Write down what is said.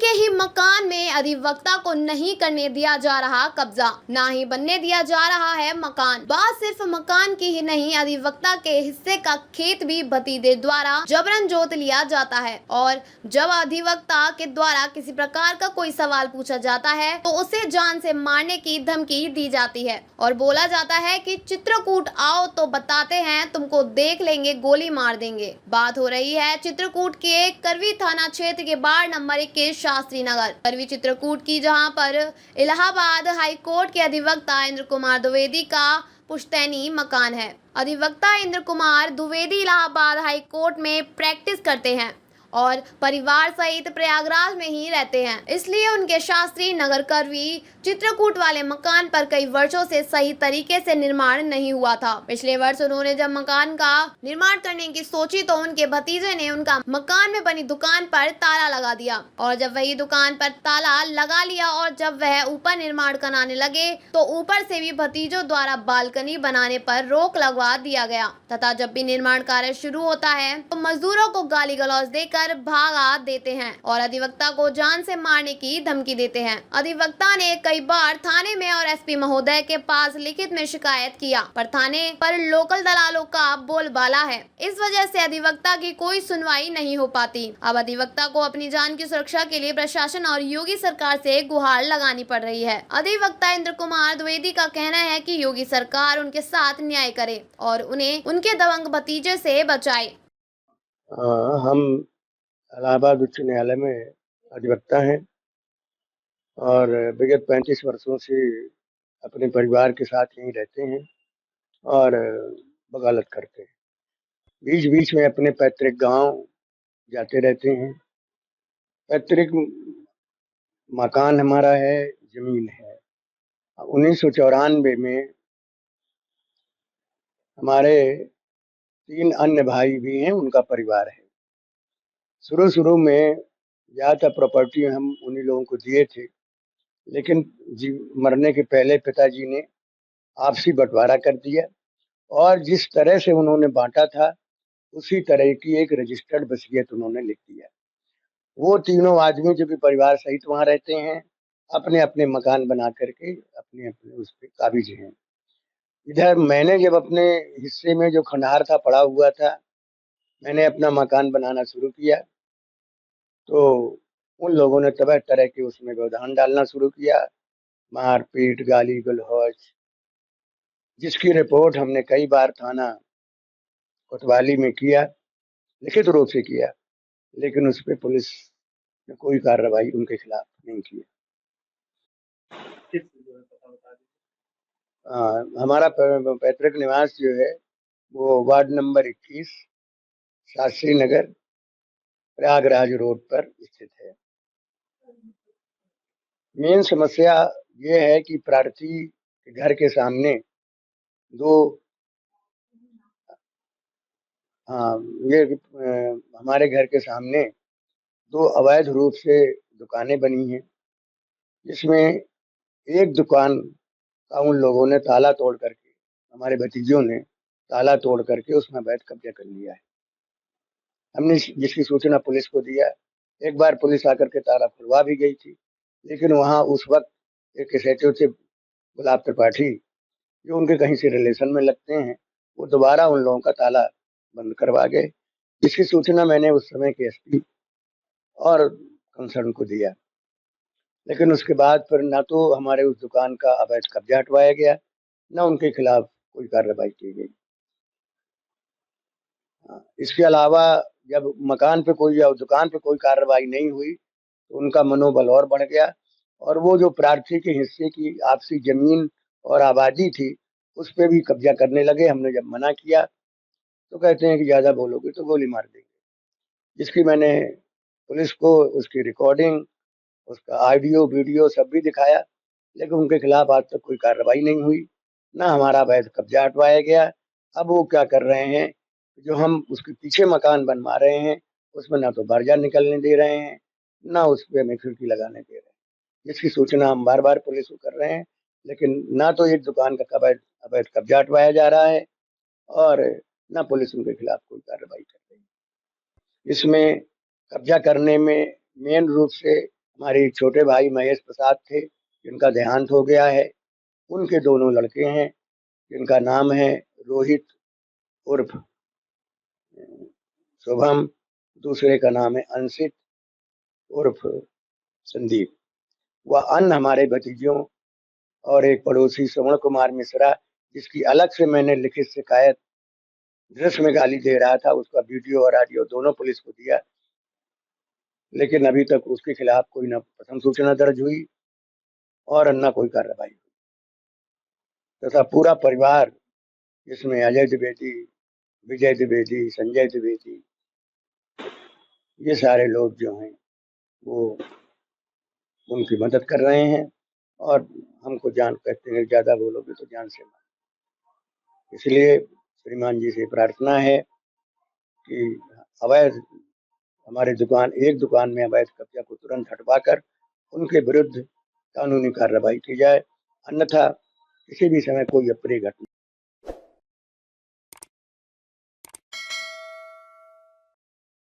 उनके ही मकान में अधिवक्ता को नहीं करने दिया जा रहा कब्जा, ना ही बनने दिया जा रहा है मकान। बात सिर्फ मकान की ही नहीं, अधिवक्ता के हिस्से का खेत भी भतीजे द्वारा जबरन जोत लिया जाता है और जब अधिवक्ता के द्वारा किसी प्रकार का कोई सवाल पूछा जाता है तो उसे जान से मारने की धमकी दी जाती है और बोला जाता है कि चित्रकूट आओ तो बताते हैं, तुमको देख लेंगे, गोली मार देंगे। बात हो रही है चित्रकूट के करवी थाना क्षेत्र के वार्ड नंबर 21 शास्त्री नगर करवी चित्रकूट की, जहां पर इलाहाबाद हाई कोर्ट के अधिवक्ता इंद्र कुमार द्विवेदी का पुश्तैनी मकान है। अधिवक्ता इंद्र कुमार द्विवेदी इलाहाबाद हाई कोर्ट में प्रैक्टिस करते हैं और परिवार सहित प्रयागराज में ही रहते हैं, इसलिए उनके शास्त्री नगर करवी चित्रकूट वाले मकान पर कई वर्षों से सही तरीके से निर्माण नहीं हुआ था। पिछले वर्ष उन्होंने जब मकान का निर्माण करने की सोची तो उनके भतीजे ने उनका मकान में बनी दुकान पर ताला लगा दिया और जब वही दुकान पर ताला लगा लिया और जब वह ऊपर निर्माण कराने लगे तो ऊपर से भी भतीजों द्वारा बालकनी बनाने पर रोक लगवा दिया गया तथा जब भी निर्माण कार्य शुरू होता है तो मजदूरों को गाली गलौज देकर भागा देते हैं और अधिवक्ता को जान से मारने की धमकी देते हैं। अधिवक्ता ने कई बार थाने में और एसपी महोदय के पास लिखित में शिकायत किया, पर थाने पर लोकल दलालों का बोलबाला है। इस वजह से अधिवक्ता की कोई सुनवाई नहीं हो पाती। अब अधिवक्ता को अपनी जान की सुरक्षा के लिए प्रशासन और योगी सरकार से गुहार लगानी पड़ रही है। अधिवक्ता इंद्र कुमार द्विवेदी का कहना है कि योगी सरकार उनके साथ न्याय करे और उन्हें उनके दबंग भतीजे से बचाए। हम इलाहाबाद उच्च न्यायालय में अधिवक्ता हैं और विगत 35 वर्षों से अपने परिवार के साथ यहीं रहते हैं और वकालत करते हैं। बीच बीच में अपने पैतृक गांव जाते रहते हैं। पैतृक मकान हमारा है, जमीन है। 1994 में हमारे 3 अन्य भाई भी हैं, उनका परिवार है। शुरू में ज़्यादातर प्रॉपर्टी हम उन्हीं लोगों को दिए थे, लेकिन मरने के पहले पिताजी ने आपसी बंटवारा कर दिया और जिस तरह से उन्होंने बांटा था उसी तरह की एक रजिस्टर्ड वसीयत उन्होंने लिख दिया। वो तीनों आदमी जो कि परिवार सहित वहां रहते हैं, अपने अपने मकान बना करके अपने अपने उस पर काबिज हैं। इधर मैंने जब अपने हिस्से में जो खंडहर था पड़ा हुआ था, मैंने अपना मकान बनाना शुरू किया तो उन लोगों ने तरह तरह के उसमें व्यवधान डालना शुरू किया, मारपीट, गाली गलौज, जिसकी रिपोर्ट हमने कई बार थाना कोतवाली में किया, लिखित रूप से किया, लेकिन उस पर पुलिस ने कोई कार्रवाई उनके खिलाफ नहीं की। हमारा पैतृक निवास जो है वो ward number 21 Shastri Nagar Prayagraj road पर स्थित है। मेन समस्या ये है कि प्रार्थी के घर के सामने हमारे घर के सामने 2 अवैध रूप से दुकानें बनी हैं, जिसमें एक दुकान का उन लोगों ने ताला तोड़ करके, हमारे भतीजों ने ताला तोड़ करके उसमें अवैध कब्जा कर लिया है। हमने जिसकी सूचना पुलिस को दिया, एक बार पुलिस आकर के ताला खुलवा भी गई थी, लेकिन वहां उस वक्त एक एसएचओ थे गुलाब त्रिपाठी, जो उनके कहीं से रिलेशन में लगते हैं, वो दोबारा उन लोगों का ताला बंद करवा गए, जिसकी सूचना मैंने उस समय के एसपी और कंसर्न को दिया। लेकिन उसके बाद फिर ना तो हमारे उस दुकान का अवैध कब्जा हटवाया गया, ना उनके खिलाफ कोई कार्रवाई की गई। इसके अलावा जब मकान पे कोई या दुकान पे कोई कार्रवाई नहीं हुई तो उनका मनोबल और बढ़ गया और वो जो प्रार्थी के हिस्से की आपसी जमीन और आबादी थी उस पे भी कब्जा करने लगे। हमने जब मना किया तो कहते हैं कि ज्यादा बोलोगे तो गोली मार देंगे, जिसकी मैंने पुलिस को उसकी रिकॉर्डिंग, उसका ऑडियो वीडियो सब भी दिखाया, लेकिन उनके खिलाफ आज तक कोई कार्रवाई नहीं हुई, ना हमारा अवैध कब्जा हटवाया गया। अब वो क्या कर रहे हैं, जो हम उसके पीछे मकान बनवा रहे हैं उसमें ना तो बारजा निकलने दे रहे हैं, ना उस पर हमें खिड़की लगाने दे रहे हैं, जिसकी सूचना हम बार बार पुलिस को कर रहे हैं, लेकिन ना तो एक दुकान का अवैध कब्जा हटवाया जा रहा है और ना पुलिस उनके खिलाफ कोई कार्रवाई कर रही है। इसमें कब्जा करने में मेन रूप से हमारे एक छोटे भाई महेश प्रसाद थे, जिनका देहांत हो गया है। उनके दोनों लड़के हैं, जिनका नाम है रोहित उर्फ शुभम, दूसरे का नाम है अंशित उर्फ संदीप। वह अन्य हमारे भतीजों और एक पड़ोसी श्रवण कुमार मिश्रा, जिसकी अलग से मैंने लिखित शिकायत दृश्य में गाली दे रहा था, उसका वीडियो और ऑडियो दोनों पुलिस को दिया, लेकिन अभी तक उसके खिलाफ कोई न प्रथम सूचना दर्ज हुई और न कोई कार्रवाई हुई। तथा पूरा परिवार, जिसमें अजय द्विवेदी, विजय द्विवेदी, संजय द्विवेदी, ये सारे लोग जो हैं वो उनकी मदद कर रहे हैं और हमको जान कहते हैं ज्यादा बोलोगे तो जान से मार। इसलिए श्रीमान जी से प्रार्थना है कि अवैध हमारे एक दुकान में अवैध कब्जा को तुरंत हटवाकर उनके विरुद्ध कानूनी कार्रवाई की जाए, अन्यथा किसी भी समय कोई अप्रिय घटना